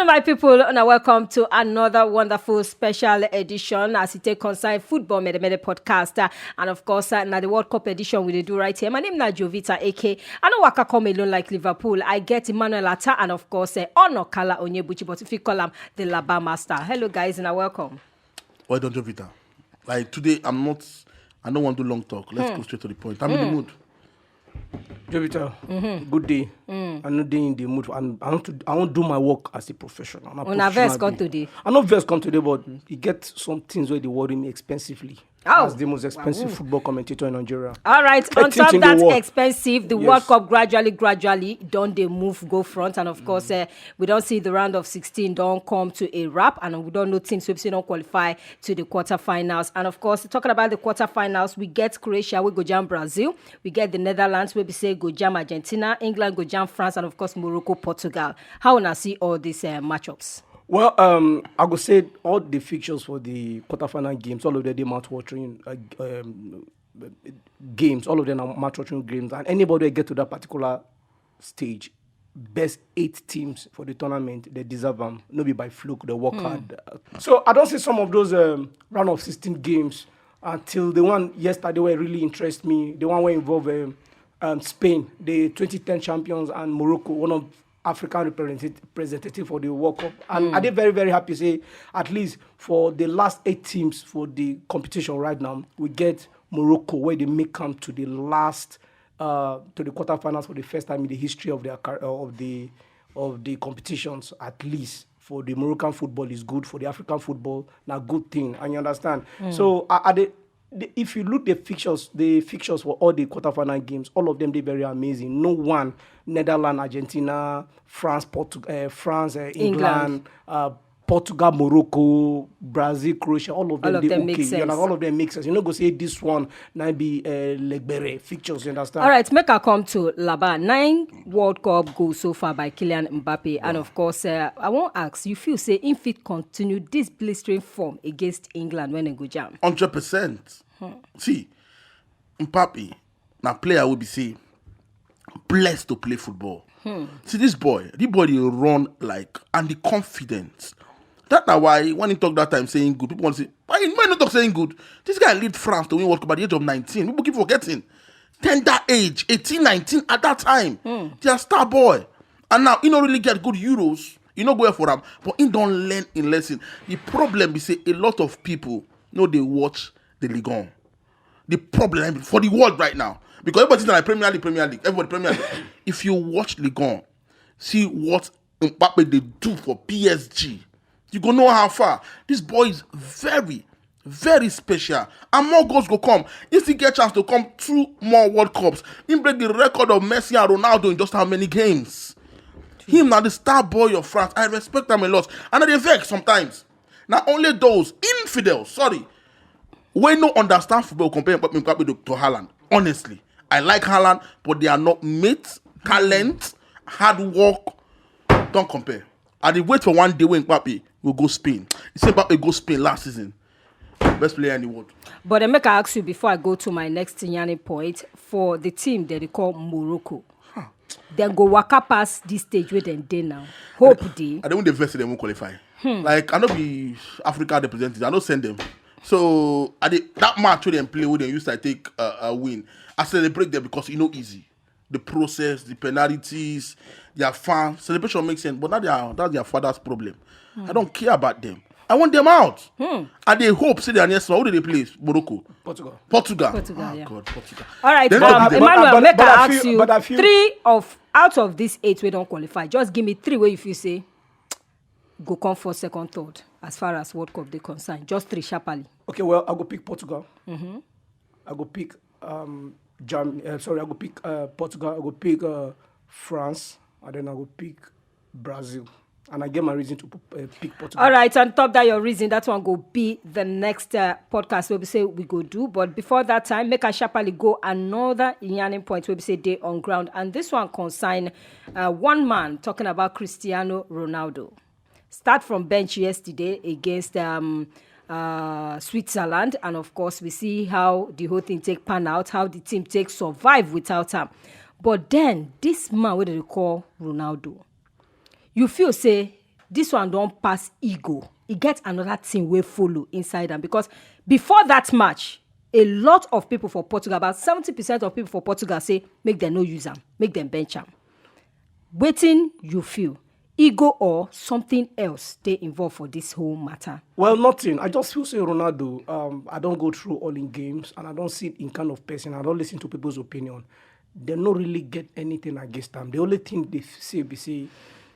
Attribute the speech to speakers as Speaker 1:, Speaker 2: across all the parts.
Speaker 1: Hello, my people, and welcome to another wonderful special edition as it take concern football Mede Mede podcast. And of course, now the World Cup edition we do right here. My name is Jovita, AK. I know Waka come alone like Liverpool. I get Emmanuel Attah and of course, Honor Buchi, but if you call him the Laba master. Hello, guys, and welcome.
Speaker 2: Well done, Jovita. Like today, I don't want to do long talk. Let's go straight to the point. I'm in the mood.
Speaker 3: Jovita, good day. I'm not in the mood. I want to do my work as a professional.
Speaker 1: On a verse come today.
Speaker 3: I'm not verse come today, but you get some things where they worry me expensively. As the most expensive football commentator in Nigeria.
Speaker 1: All right, on top of that expensive, the World Cup gradually don't they move, go front. And of course, we don't see the round of 16 don't come to a wrap. And we don't know teams who don't qualify to the quarterfinals. And of course, talking about the quarterfinals, we get Croatia, we go jam Brazil. We get the Netherlands, where we say go jam Argentina. England go jam France. And of course, Morocco, Portugal. How will I see all these matchups?
Speaker 3: Well, I would say all the fixtures for the quarterfinal games, all of them are mouth-watering games. All of them are mouth-watering games. And anybody that get to that particular stage, best 8 teams for the tournament, they deserve them. Not be by fluke, they work hard. So I don't see some of those round of 16 games until the one yesterday where really interest me. The one where involve Spain, the 2010 champions, and Morocco, one of African representative for the World Cup. And I'm very, very happy to say, at least for the last 8 teams for the competition right now, we get Morocco, where they may come to the last, to the quarterfinals for the first time in the history of the competitions, at least. For the Moroccan football is good, for the African football, now good thing, and you understand. So if you look the fixtures for all the quarterfinal games, all of them they're very amazing. No one, Netherlands, Argentina, France, England, Portugal, Morocco, Brazil, Croatia, all of them they okay.
Speaker 1: Make sense.
Speaker 3: All of them make sense. You know, go say this one now be legbere fixtures. You understand?
Speaker 1: All right, make I come to Laba. 9 World Cup goals so far by Kylian Mbappe, and of course, I won't ask. You feel say if it continue this blistering form against England when they go jam?
Speaker 2: 100%. See, Mbappe, now player will be say blessed to play football. See this boy they run like, and the confidence. That's why when he talk that time saying good, people want to say, why you might not talk saying good? This guy lead France to win World Cup at the age of 19. People keep forgetting. Tender age, 18, 19 at that time. They are star boy. And now he don't really get good Euros. You know go for them, but he don't learn in lesson. The problem is say a lot of people know they watch the Ligue 1. The problem for the world right now, because everybody's like Premier League, everybody Premier League. If you watch Ligue 1, see what Mbappe they do for PSG, you gonna know how far this boy is. Very, very special, and more goals go come. If he get chance to come 2 more World Cups, he break the record of Messi and Ronaldo in just how many games. Him now the star boy of France. I respect him a lot, and they vex sometimes. Now only those infidels, we no understand football compare Mbappe to Haaland. Honestly, I like Haaland, but they are not mates, talent, hard work. Don't compare. I did wait for one day when Mbappe will go Spain. You say Mbappe go Spain last season. Best player in the world.
Speaker 1: But I make I ask you before I go to my next Tinyani point for the team that they call Morocco. Then go waka past this stage where they now. Hope they.
Speaker 2: I don't want the vest they won't qualify. Like I know be Africa representatives. I don't send them. So that match where they play, where they used to take a win, I celebrate them because you know easy. The process, the penalties, their fans, celebration makes sense. But that's their father's problem. I don't care about them. I want them out. And they hope, say they're next one. Who do they play? Morocco.
Speaker 3: Portugal,
Speaker 1: yeah.
Speaker 2: God, Portugal.
Speaker 1: All right, Emmanuel, make I ask you 3 out of these 8 we don't qualify. Just give me 3 where if you say go come for second, third, as far as World Cup they concern. Just 3 sharply.
Speaker 3: Okay, well, I'll go pick Portugal. I'll go pick I'll go pick Portugal. I'll go pick France, and then I'll go pick Brazil. And I get my reason to pick Portugal.
Speaker 1: All right, on top that your reason, that one go be the next podcast where we say we go do. But before that time, make a sharply go another Yanning point where we say day on ground. And this one consign one man talking about Cristiano Ronaldo. Start from bench yesterday against Switzerland, and of course we see how the whole thing take pan out, how the team take survive without him. But then this man, what do they call Ronaldo? You feel say this one don't pass ego. It gets another thing we follow inside them, because before that match, a lot of people for Portugal, about 70% of people for Portugal say make them no use them, make them bench them. Waiting, you feel ego or something else they involved for this whole matter?
Speaker 3: Well, nothing. I just feel say Ronaldo. I don't go through all in games, and I don't see it in kind of person. I don't listen to people's opinion. They don't really get anything against them. The only thing they say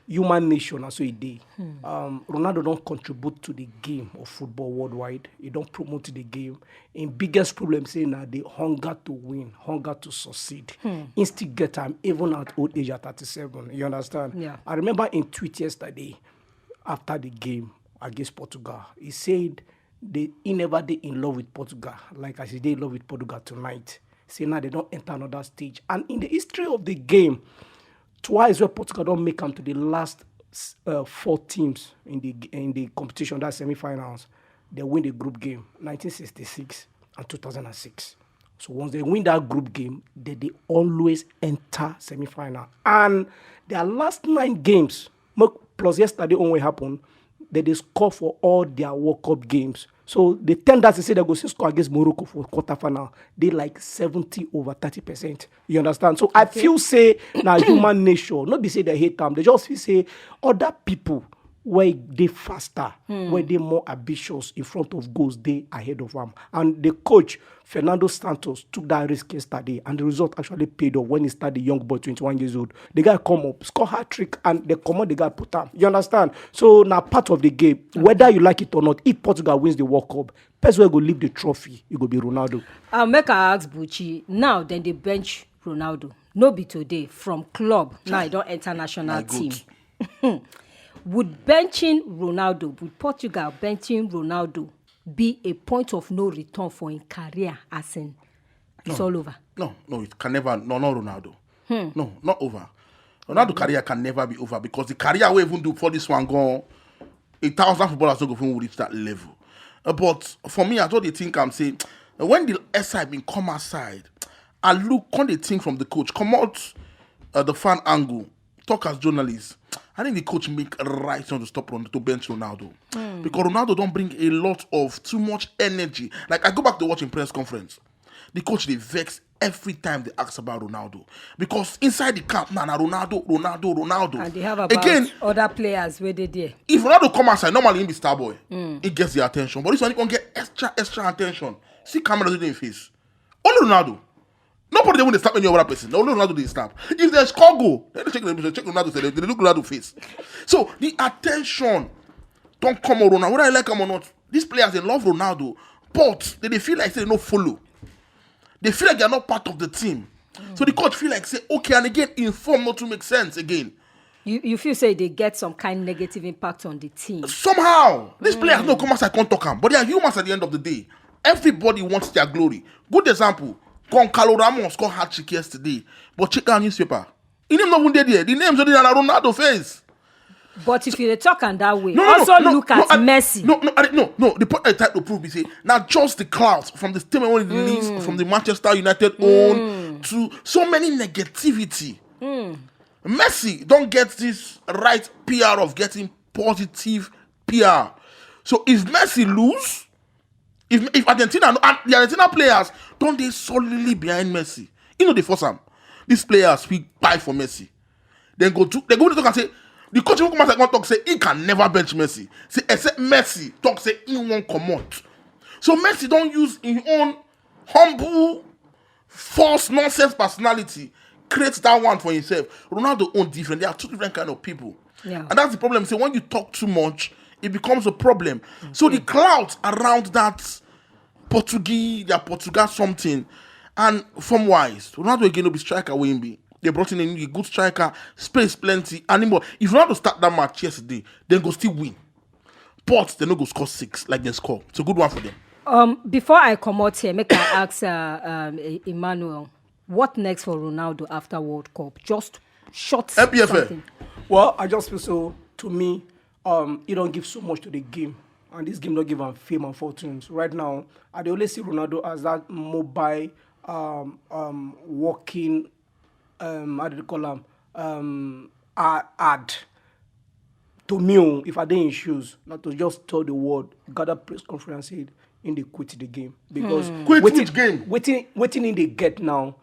Speaker 3: human nation, and so it did. Ronaldo don't contribute to the game of football worldwide. He don't promote the game. In biggest problem saying that the hunger to win, hunger to succeed, instigate time even at old age at 37. You understand?
Speaker 1: Yeah.
Speaker 3: I remember in tweet yesterday after the game against Portugal, he said he never did in love with Portugal like as he did in love with Portugal tonight. Say now they don't enter another stage. And in the history of the game, twice where Portugal don't make them to the last 4 teams in the competition, that semi-finals, they win the group game, 1966 and 2006. So once they win that group game, they always enter semi-final. And their last 9 games, plus yesterday only happened, they score for all their World Cup games. So the tendency say they go see score against Morocco for quarterfinal. They like 70 over 30%. You understand? So I feel say now human nature, not be say they hate them. They just feel say other people where they faster, where they more ambitious in front of goals, they ahead of them. And the coach, Fernando Santos, took that risk yesterday, and the result actually paid off when he started the young boy, 21 years old. The guy come up, score hat-trick, and they come on, the guy put down. You understand? So now part of the game, whether you like it or not, if Portugal wins the World Cup, person will go leave the trophy, it will be Ronaldo.
Speaker 1: I'll make I ask Buchi, now then they bench Ronaldo. No be today, from club, now I don't international team. Would benching Ronaldo, would Portugal benching Ronaldo be a point of no return for his career, as in it's all over?
Speaker 2: No, it can never. No, not Ronaldo. No, not over. Ronaldo career can never be over, because the career we even do for this one gone, 1,000 footballers don't go from reach that level. But for me, I don't think I'm saying when the SI been come outside, I look on the thing from the coach, come out the fan angle, talk as journalists. I think the coach make right to stop to bench Ronaldo. Because Ronaldo don't bring a lot of too much energy. Like I go back to watching press conference. The coach they vex every time they ask about Ronaldo. Because inside the camp, Ronaldo.
Speaker 1: And they have about again, other players where they there.
Speaker 2: If Ronaldo come outside, normally he be star boy. He gets the attention. But this one he can get extra attention. See cameras in his face. Only Ronaldo. Nobody want to snap any other person. Only Ronaldo they snap. If there's Congo, then they check Ronaldo. They look Ronaldo face. So the attention don't come on Ronaldo. Whether I like him or not, these players they love Ronaldo, but they feel like they don't follow. They feel like they're not part of the team. So the coach feel like say okay, and again inform not to make sense again.
Speaker 1: You feel say they get some kind of negative impact on the team
Speaker 2: somehow. These players no come outside can't talk them, but they are humans at the end of the day. Everybody wants their glory. Good example. Goncalo Ramos scored hat-trick yesterday, but check out newspaper. He name not wounded there. The name's only on Ronaldo face.
Speaker 1: But if you talk on that way, look at Messi.
Speaker 2: No. The point I tried to prove is say now just the clouds from the statement when it released from the Manchester United own to so many negativity. Messi don't get this right PR of getting positive PR. So if Messi lose, if Argentina and the Argentina players don't they solidly behind Messi, they force him. These players we buy for Messi. They go to talk and say the coach will come out and talk say he can never bench Messi. Say except Messi talk say he won't come out. So Messi don't use his own humble, false nonsense personality create that one for himself. Ronaldo own different. They are 2 different kind of people.
Speaker 1: Yeah.
Speaker 2: And that's the problem. So when you talk too much, it becomes a problem. Okay. So the clouds around that Portugal something, and form wise, Ronaldo again will be striker will be. They brought in a good striker, space plenty, anymore. If Ronaldo start that match yesterday, then go still win. But they no go score 6 like they score. It's a good one for them.
Speaker 1: Before I come out here, make I ask Emmanuel, what next for Ronaldo after World Cup? Just short something.
Speaker 3: Well, I just feel so. To me, he don't give so much to the game, and this game don't give him fame and fortunes. Right now, I only see Ronaldo as that mobile, walking, how do you call him? Ad. to me, if I dey in shoes, not to just tell the world, gather press conference said in they quit the game because
Speaker 2: Quit which game?
Speaker 3: Waiting in they get now.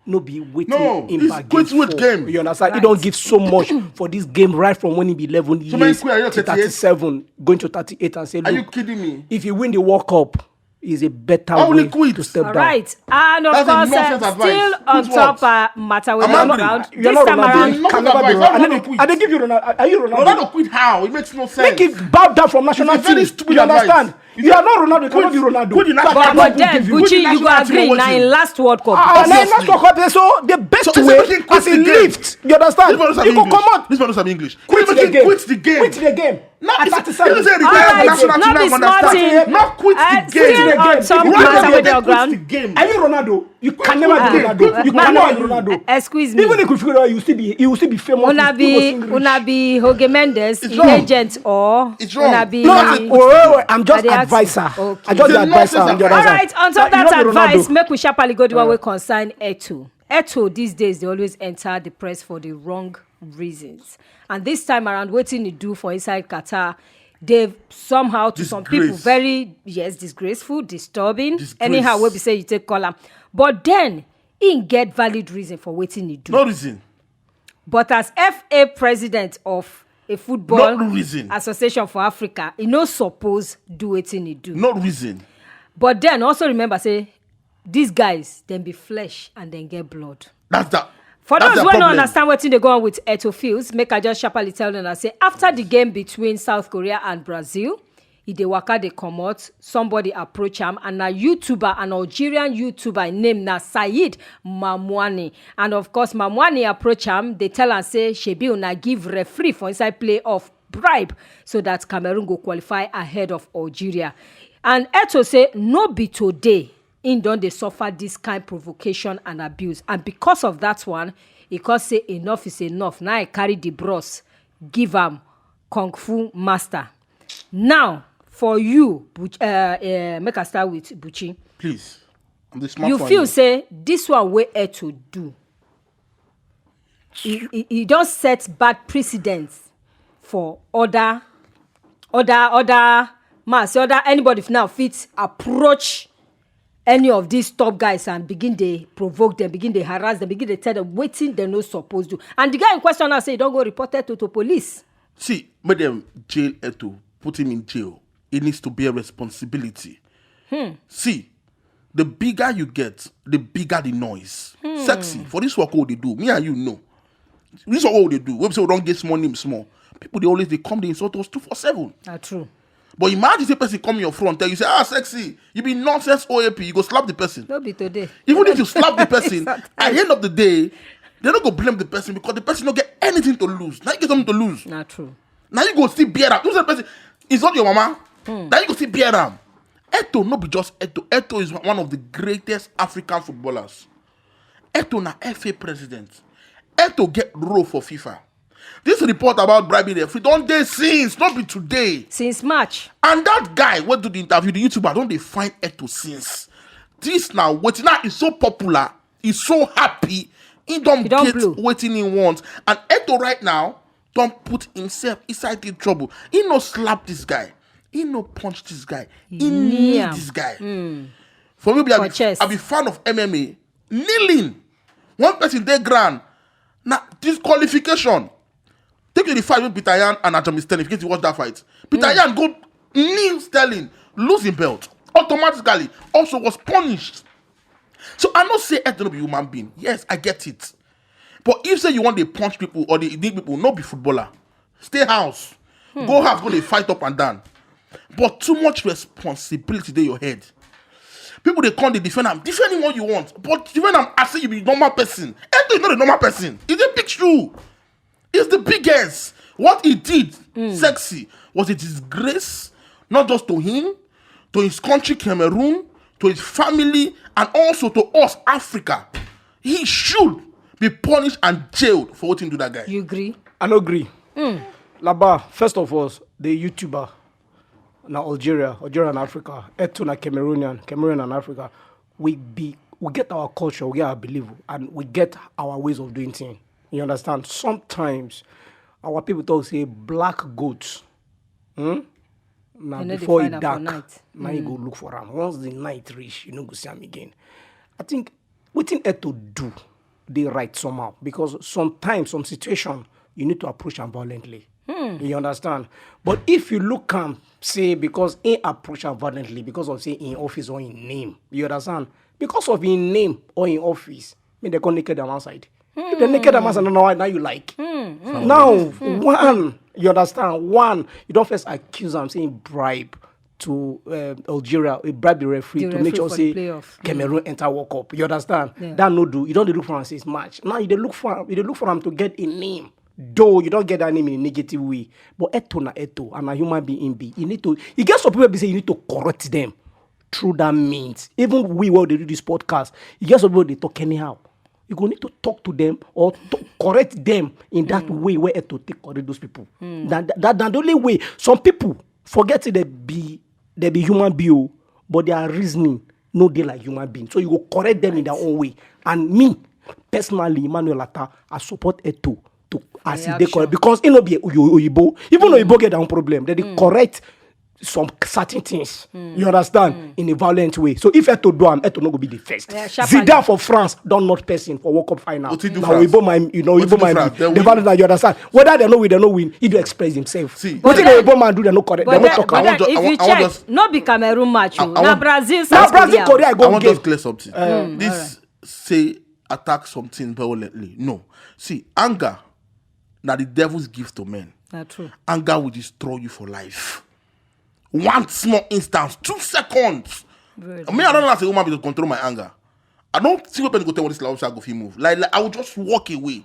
Speaker 3: No be waiting
Speaker 2: No,
Speaker 3: in
Speaker 2: it's
Speaker 3: back
Speaker 2: quit which game?
Speaker 3: You understand?
Speaker 1: Right.
Speaker 3: He don't give so much for this game right from when he be 11
Speaker 2: So many
Speaker 3: years
Speaker 2: quit, are you
Speaker 3: to
Speaker 2: 38?
Speaker 3: 37, going to 38 and say,
Speaker 2: Are you
Speaker 3: look,
Speaker 2: kidding me?
Speaker 3: if you win the World Cup, is a better
Speaker 2: How will
Speaker 3: way
Speaker 2: he quit?
Speaker 3: to step
Speaker 1: All
Speaker 3: down.
Speaker 1: right, and of
Speaker 2: That's a
Speaker 1: course,
Speaker 2: nonsense advice.
Speaker 1: still on
Speaker 2: Quit
Speaker 1: top
Speaker 2: what?
Speaker 1: matter with
Speaker 2: I'm
Speaker 1: the
Speaker 2: angry.
Speaker 1: ground.
Speaker 3: You're
Speaker 1: This
Speaker 3: not
Speaker 1: time
Speaker 3: Ronaldo.
Speaker 1: around,
Speaker 3: You
Speaker 2: Not
Speaker 3: can never be
Speaker 2: advice.
Speaker 3: Ronaldo.
Speaker 2: How
Speaker 3: And
Speaker 2: Ronaldo
Speaker 3: then
Speaker 2: quit?
Speaker 3: they give you Ronaldo. Are you Ronaldo?
Speaker 2: Ronaldo quit how? It makes no sense.
Speaker 3: Make it bow down from national
Speaker 2: It's a very
Speaker 3: team.
Speaker 2: stupid
Speaker 3: You understand?
Speaker 2: advice.
Speaker 3: You are not Ronaldo. You cannot be Ronaldo.
Speaker 2: Quit the national
Speaker 3: So I
Speaker 2: team.
Speaker 1: but
Speaker 3: cannot
Speaker 1: then
Speaker 3: give you.
Speaker 2: Who
Speaker 1: Buchi,
Speaker 2: the
Speaker 1: you
Speaker 2: national
Speaker 1: go
Speaker 2: team
Speaker 1: agree
Speaker 2: was
Speaker 1: now
Speaker 2: in?
Speaker 1: in last World Cup.
Speaker 3: And then
Speaker 2: Obviously.
Speaker 3: let's talk about this. So the best
Speaker 2: So
Speaker 3: way
Speaker 2: everything quits
Speaker 3: as a
Speaker 2: the game.
Speaker 3: lift. You understand?
Speaker 2: This man knows
Speaker 3: You go
Speaker 2: English.
Speaker 3: come out.
Speaker 2: This man knows some English.
Speaker 3: Quit the
Speaker 2: Everything
Speaker 3: game.
Speaker 2: Quit the game.
Speaker 3: Quit the game.
Speaker 2: No,
Speaker 3: At
Speaker 2: it's
Speaker 3: 37.
Speaker 2: you say
Speaker 1: All
Speaker 2: retire
Speaker 1: right,
Speaker 2: from national
Speaker 1: not
Speaker 2: team.
Speaker 1: be
Speaker 2: Now understand.
Speaker 1: smarting.
Speaker 2: Not quit the game.
Speaker 1: Still on top
Speaker 3: You
Speaker 1: matter
Speaker 3: cannot
Speaker 1: with
Speaker 3: get
Speaker 1: your
Speaker 2: quit
Speaker 1: ground.
Speaker 2: the game.
Speaker 3: Are you Ronaldo? You can never be
Speaker 2: quit the
Speaker 3: Ronaldo.
Speaker 2: game.
Speaker 3: You
Speaker 2: Man,
Speaker 3: can never
Speaker 2: man,
Speaker 3: be Ronaldo.
Speaker 1: Excuse me.
Speaker 3: Even if you figure out, you still be famous.
Speaker 1: Una
Speaker 3: you
Speaker 1: be
Speaker 3: still go sing rich.
Speaker 1: Hoge Mendes,
Speaker 2: It's wrong.
Speaker 1: agent or
Speaker 2: It's wrong.
Speaker 1: una be.
Speaker 3: No,
Speaker 2: That's it.
Speaker 3: I'm just
Speaker 1: I dey ask you.
Speaker 3: advisor.
Speaker 1: Okay.
Speaker 3: I just
Speaker 2: It's a
Speaker 3: advisor.
Speaker 2: nonsense
Speaker 3: on the other
Speaker 1: All
Speaker 3: side.
Speaker 1: right, on top
Speaker 3: But you
Speaker 1: that
Speaker 3: not be
Speaker 1: advice,
Speaker 3: Ronaldo.
Speaker 1: make we sharply go the one we consign Eto'o. Eto'o these days they always enter the press for the wrong reasons, and this time around, waiting to do for inside Qatar, they've somehow to some people
Speaker 2: Disgrace.
Speaker 1: very disgraceful, disturbing.
Speaker 2: Disgrace.
Speaker 1: Anyhow, we be say you take column, but then he get valid reason for waiting to do.
Speaker 2: No reason.
Speaker 1: But as FA president of a football
Speaker 2: No reason.
Speaker 1: association for Africa, he no suppose do wetin he do.
Speaker 2: No reason.
Speaker 1: But then also remember, say, these guys, then be flesh and then get blood.
Speaker 2: That's that.
Speaker 1: For
Speaker 2: That's
Speaker 1: those
Speaker 2: the
Speaker 1: who don't
Speaker 2: problem.
Speaker 1: understand what they go on with Eto'o feels, make I just sharply tell them and say, after the game between South Korea and Brazil, they waka they come out, somebody approach him, and a YouTuber, an Algerian YouTuber named Said Mamwani. And of course, Mamwani approach him, they tell and say, Shebi una give referee for inside playoff bribe so that Cameroon go qualify ahead of Algeria. And Eto'o say, no be today, in don they suffer this kind of provocation and abuse. And because of that one, he can say enough is enough. Now I carry the bros, give him Kung Fu Master. Now, for you, make I start with Buchi.
Speaker 2: Please. I'm the smart
Speaker 1: You
Speaker 2: one
Speaker 1: feel
Speaker 2: here.
Speaker 1: say this one way to do. He don't set bad precedents for other anybody now fit approach any of these top guys and begin they provoke them, begin they harass them, begin they tell them waiting they no supposed to. And the guy in question now say don't go report it to police.
Speaker 2: See, make them jail Eto'o, put him in jail. It needs to be a responsibility. See, the bigger you get, the bigger the noise. Sexy. For this work, what they do, me and you know. This is what they do. When say we don't get small name small. People they come, they insult us 247.
Speaker 1: That's true.
Speaker 2: But imagine the person come in your front, tell you say, sexy, you be nonsense OAP, you go slap the person.
Speaker 1: No be today.
Speaker 2: Even if you slap the person,
Speaker 1: Sometimes.
Speaker 2: at the end of the day, they're not going to blame the person because the person don't get anything to lose. Now you get something to lose.
Speaker 1: Not true.
Speaker 2: Now you go see bear them. You say the person, it's not your mama. Now you go see bear them. Eto'o, not be just Eto'o. Eto'o is one of the greatest African footballers. Eto'o na FA president. Eto'o get role for FIFA. This report about bribing the free don't they since, not be today.
Speaker 1: Since March.
Speaker 2: And that guy went to the interview, the YouTuber, don't they find Eto'o since? This now, waiting now is so popular, he's so happy, he don't get
Speaker 1: blow.
Speaker 2: waiting he wants. And Eto'o right now don't put himself inside the trouble. He no slap this guy. He no punch this guy. He knee
Speaker 1: am.
Speaker 2: this guy. For me, I be fan of MMA. Kneeling. One person they grand. Now, disqualification. Take you the fight with Peter Yan and Atomy Sterling. If you watch that fight, Peter Yan go kneel Sterling, losing belt automatically. Also was punished. So I not say Eto'o no be human being. Yes, I get it. But if say you want to punch people or they need people, not be footballer. Stay house. Go house, go they fight up and down. But too much responsibility in your head. People they come, they defend them. Defend him what you want. But defend them as say you be a normal person. Eto'o is not a normal person. It's a big shoe. It's the biggest. What he did, sexy, was a disgrace, not just to him, to his country, Cameroon, to his family, and also to us, Africa. He should be punished and jailed for what he do that guy.
Speaker 1: You agree?
Speaker 3: I don't agree. Laba, first of all, the YouTuber, now Algeria and Africa, Eto'o na Cameroon and Africa, we get our culture, we get our belief, and we get our ways of doing things. You understand? Sometimes our people talk say black goats. Now
Speaker 1: they
Speaker 3: before
Speaker 1: find
Speaker 3: it
Speaker 1: am for
Speaker 3: dark,
Speaker 1: night.
Speaker 3: now you go look for them. Once the night reach, you no go see them again. I think wetin Eto'o do, they right somehow because sometimes some situation you need to approach them violently. You understand? But if you look say because he approach them violently because of say in office or in name, you understand? Because of in name or in office, they can naked them outside. If they naked them outside, now you like. Now one, you understand? One, you don't first accuse them saying bribe to Algeria, bribe the referee to make sure say Cameroon enter World Cup. You understand?
Speaker 1: Yeah.
Speaker 3: That no do. You don't look for and say it's match. Now you look for them to get a name. Though you don't get that name in a negative way. But Eto'o na Eto'o and a human being be. You get some people be say you need to correct them through that means. Even we while they do this podcast, you get some people they talk anyhow. You go need to talk to them or correct them in that way where Eto'o take correct those people. That's the only way. Some people forget they be human being, but they are reasoning no they like human being. So you go correct them in their own way. And me personally, Emmanuel Attah, I support Eto'o to as they correct because it no be Oyibo. Even Oyibo get their own problem, they correct some certain things. You understand? In a violent way. So if Eto'o do Eto'o no go be the first. Zidane for France don't not person for World Cup final. Now Oyibo man, Oyibo man, the value that you understand. Whether they no win, he do express himself. See, what the Oyibo man do they no correct? They no talk.
Speaker 1: If you check, no be Cameroon match. Now Brazil,
Speaker 3: Korea, I
Speaker 2: want
Speaker 3: go
Speaker 2: just clear something. This say attack something violently. No. See, anger. Now the devil's gift to men.
Speaker 1: That's true.
Speaker 2: Anger will destroy you for life. One small instance, 2 seconds. I mean, I don't know how to woman to control my anger. I don't see what people go tell what this like go feel move. Like I will just walk away.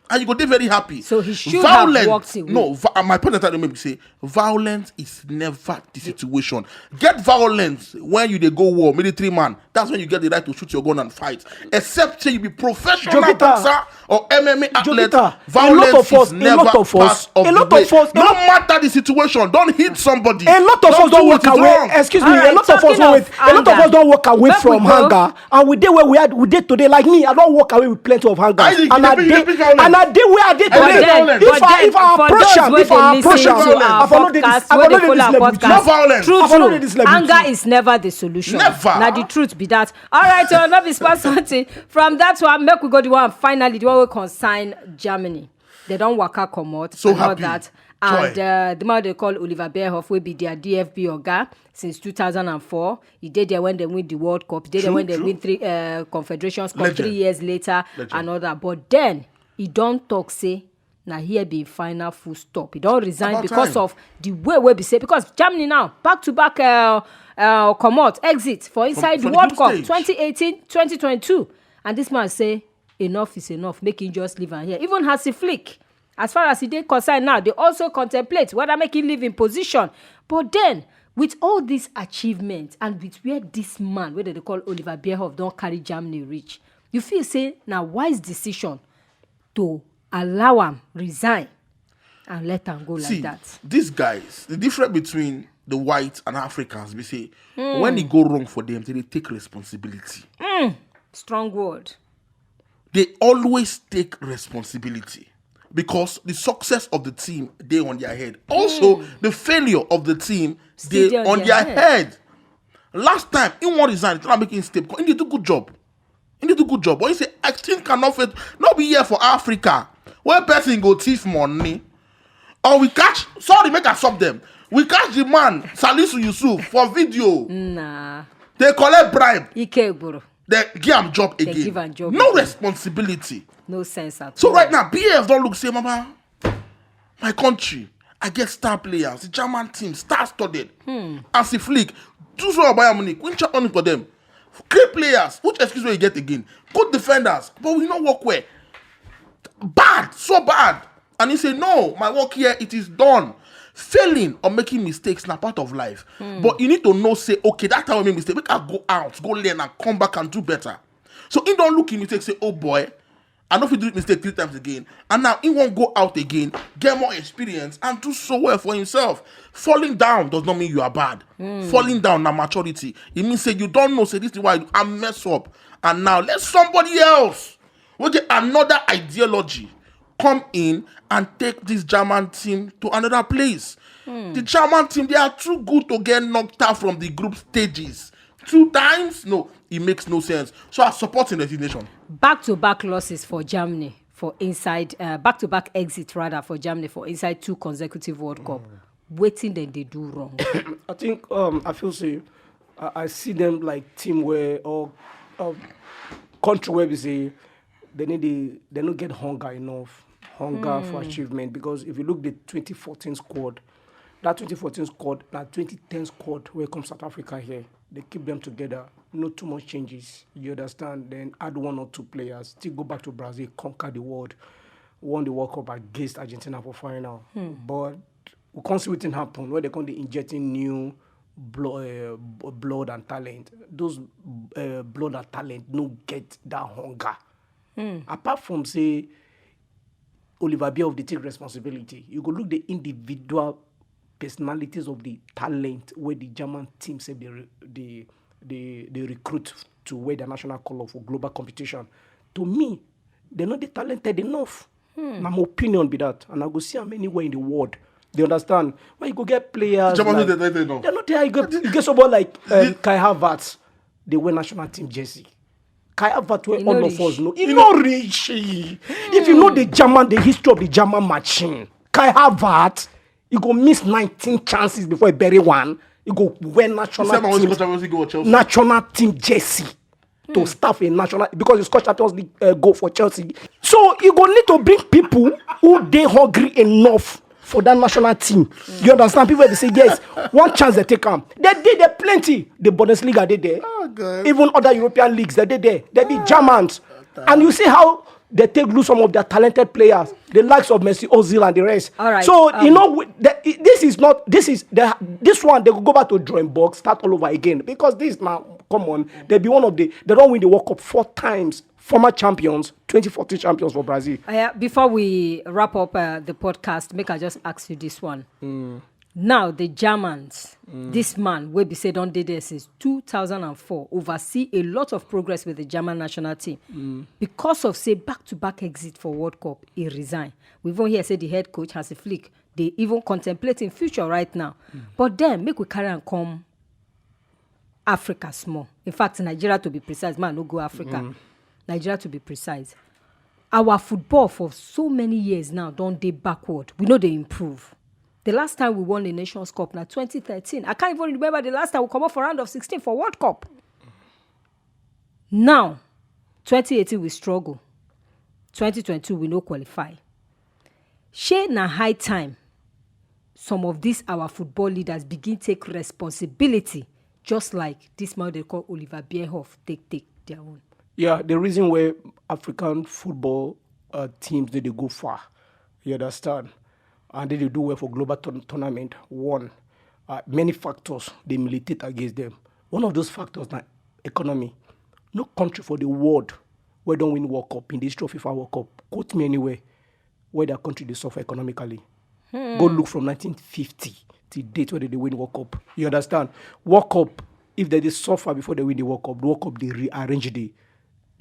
Speaker 2: And you go there very happy.
Speaker 1: So he should have walked away.
Speaker 2: No, my point that maybe say violence is never the situation. Get violence when you they go war, military man. That's when you get the right to shoot your gun and fight. Except say you be professional boxer or MMA athlete. Violence is never part of the way. No matter the situation, don't hit somebody.
Speaker 3: A lot of us don't walk away. Excuse me. A lot of us don't walk away from hunger. And we did where we did today. Like me, I don't walk away with plenty of hunger. And I did where I did today. If I approach him,
Speaker 1: anger is never the solution.
Speaker 2: Never.
Speaker 1: Now the truth be that. All right, so let me spot something from that one. Make we go the one finally the one we consign Germany. They don't work out come out.
Speaker 2: So
Speaker 1: and
Speaker 2: happy.
Speaker 1: All that. And the man they call Oliver Bierhoff will be their DFB Oga since 2004. He did there when they win the World Cup. He did there when they win 3 Confederations Cup 3 years later. And all that. But then he don't talk say now here be final full stop. He don't resign about because time. Of the way we be say because Germany now back to back come out exit for inside the World Cup 2018 2022 and this man say enough is enough, make him just leave and here. Even Hansi Flick, as far as he did concern now, they also contemplate whether make him leave in position. But then with all these achievements and with where this man, whether they call Oliver Bierhoff, don't carry Germany reach, you feel say now wise decision to allow him resign and let him go like that.
Speaker 2: These guys, the difference between the whites and Africans, we say when it go wrong for them, they take responsibility.
Speaker 1: Strong word.
Speaker 2: They always take responsibility because the success of the team they on their head. Also, the failure of the team they on their head. Last time, he won't resign. He try making step. He did a good job. But he say, I think cannot fit. Not be here for Africa. Where person go thief money. Or we catch, sorry, make us stop them. We catch the man, Salisu Yusuf, for video.
Speaker 1: Nah.
Speaker 2: They collect bribe.
Speaker 1: Ikeburu.
Speaker 2: They give him job again.
Speaker 1: Give him job
Speaker 2: no
Speaker 1: again.
Speaker 2: Responsibility.
Speaker 1: No sense at all.
Speaker 2: So right now, BF don't look say, Mama, my country, I get star players, the German team, star-studded. As a flick, do so buy money, win chat money for them. Great players, which excuse will you get again? Good defenders, but we not work well. Bad, so bad. And he say, no, my work here, it is done. Failing or making mistakes na part of life. But you need to know, say, okay, that time I make mistake, we can go out, go learn and come back and do better. So he don't look in mistake, say, oh boy, I know if you do mistake 3 times again. And now he won't go out again, get more experience, and do so well for himself. Falling down does not mean you are bad. Falling down na maturity. It means say you don't know, say this is why I mess up. And now let somebody else. We get another ideology. come in and take this German team to another place. The German team, they are too good to get knocked out from the group stages 2 times. No, it makes no sense. So I support Resignation.
Speaker 1: Back-to-back losses for Germany for inside back-to-back exit rather for Germany for inside 2 consecutive World Cup. Waiting then they do wrong.
Speaker 3: I think I feel say I see them like team where or country where we say they don't get hunger for achievement, because if you look the 2014 squad, that 2014 squad, that 2010 squad where comes South Africa here, they keep them together, not too much changes. You understand? Then add 1 or 2 players, still go back to Brazil, conquer the world, won the World Cup against Argentina for final. But we can't see what happen where they can't be injecting new blood and talent. Those blood and talent no get that hunger. Apart from say Oliver Bierhoff, they take responsibility. You go look the individual personalities of the talent where the German team say they recruit to wear the national color for global competition. To me, they're not talented enough. My opinion be that, and I go see them anywhere in the world. They understand? When you go get players,
Speaker 2: German
Speaker 3: like,
Speaker 2: they're
Speaker 3: not there. You get someone like Kai Havertz, they wear national team jersey. Kai Havertz, where all of us know, he not rich. If you know the history of the German machine, Kai Havertz, you go miss 19 chances before he bury one. You go wear national team jersey to staff a national, because it's Scotch Champions League go for Chelsea. So you go need to bring people who they hungry enough for that national team. You understand? People they say yes, one chance they take them. They did there plenty. The Bundesliga they there. Even other European leagues they did there. They be Germans, and you see how they take lose some of their talented players, the likes of Messi, Ozil, and the rest.
Speaker 1: All right.
Speaker 3: So you know this one they will go back to drawing board, start all over again, because this now come on, they be one of they don't win the World Cup 4 times. Former champions, 2014 champions for Brazil.
Speaker 1: Before we wrap up the podcast, make I just ask you this one. Now, the Germans, this man, will be said on there since 2004, oversee a lot of progress with the German national team. Because of, say, back-to-back exit for World Cup, he resigned. We've even here said the head coach has a flick. They even contemplating future right now. But then, make we carry and come Africa small. In fact, Nigeria to be precise, man, no go Africa. Nigeria to be precise. Our football for so many years now don't they backward. We know they improve. The last time we won the Nations Cup now 2013. I can't even remember the last time we come up for round of 16 for World Cup. Now, 2018 we struggle. 2022 we no qualify. Shey na high time some of these our football leaders begin take responsibility, just like this man they call Oliver Bierhoff take their own.
Speaker 3: Yeah, the reason why African football teams they go far, you understand, and they do well for global tournament. One, many factors they militate against them. One of those factors na economy. No country for the world where don't win World Cup in this trophy FIFA World Cup. Quote me anywhere where their country they suffer economically. Go look from 1950 to date where they win World Cup. You understand? World Cup, if they suffer before they win the World Cup they rearrange the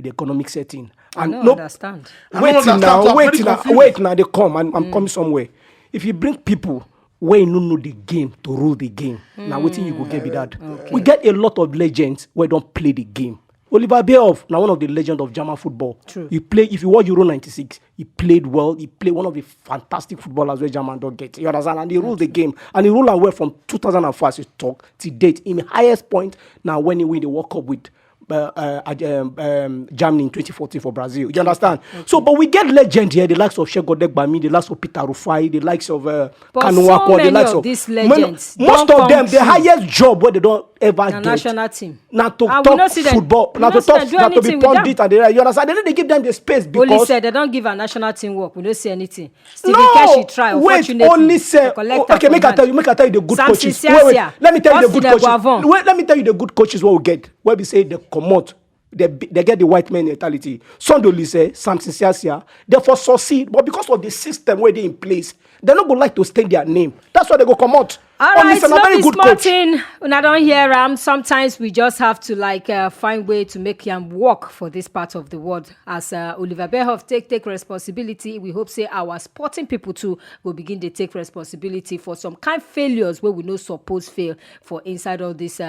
Speaker 3: economic setting. And
Speaker 1: I don't understand.
Speaker 3: Wait now, they come. I'm coming somewhere. If you bring people where you know the game to rule the game, now waiting you go get with that. Okay. We get a lot of legends where don't play the game. Oliver Bierhoff, now one of the legends of German football.
Speaker 1: True.
Speaker 3: If you watch Euro 96, he played well. He played one of the fantastic footballers where German don't get. You understand? And he ruled the game. And he ruled well from 2004 as you talk to date. In the highest point now when he win the World Cup with Germany in 2014 for Brazil. You understand? Okay. So, but we get legend here, the likes of Shegodek Bami, the likes of Peter Rufai, the likes of Kanuako,
Speaker 1: so
Speaker 3: the likes
Speaker 1: of these legends.
Speaker 3: Most of them, the highest job where they don't ever get.
Speaker 1: National team.
Speaker 3: Now to talk football, now to be pundit and you understand? They give them the space because
Speaker 1: only said they don't give a national team work. We don't see anything. Stephen Keshi try.
Speaker 3: Wait, only say okay. Make I tell you the good coaches. Wait, let me tell you the good coaches. Wait, let me tell you the good coaches what we get. Where we say they come out. They get the white man mentality. Sondolise, Samson Siasia, therefore succeed, but because of the system where they in place, they're not going to like to stain their name. That's why they go come out.
Speaker 1: All right, it's not be smarting. When I don't hear sometimes we just have to find way to make him work for this part of the world. As Oliver Bierhoff take responsibility, we hope say our sporting people too will begin to take responsibility for some kind failures where we know suppose fail for inside all this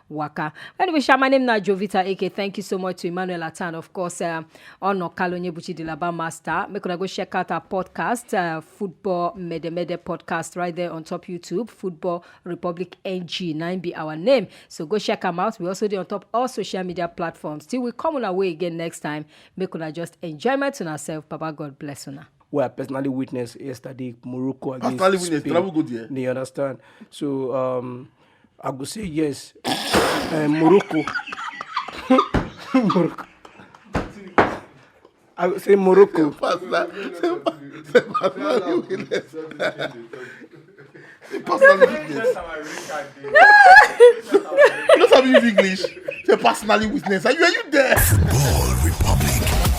Speaker 1: waka. Anyway, my name is Jovita AK. Thank you so much to Emmanuel Attah, and of course on Kalonye Buchi the Laba Master. Make sure go check out our podcast, Football Mede Mede podcast, right there on top YouTube. Football Republic NG 9 be our name, so go check them out. We also do on top all social media platforms. Till we come on our way again next time, make una just enjoyment on ourselves. Baba God bless una.
Speaker 3: Well, I personally witnessed yesterday Morocco against Spain.
Speaker 2: Travel good there.
Speaker 3: You understand? So I go say yes. Morocco. Morocco. I would say Morocco.
Speaker 2: Personally witness. You don't have to use English. Say personally witness. Are you there?
Speaker 4: Football Republic.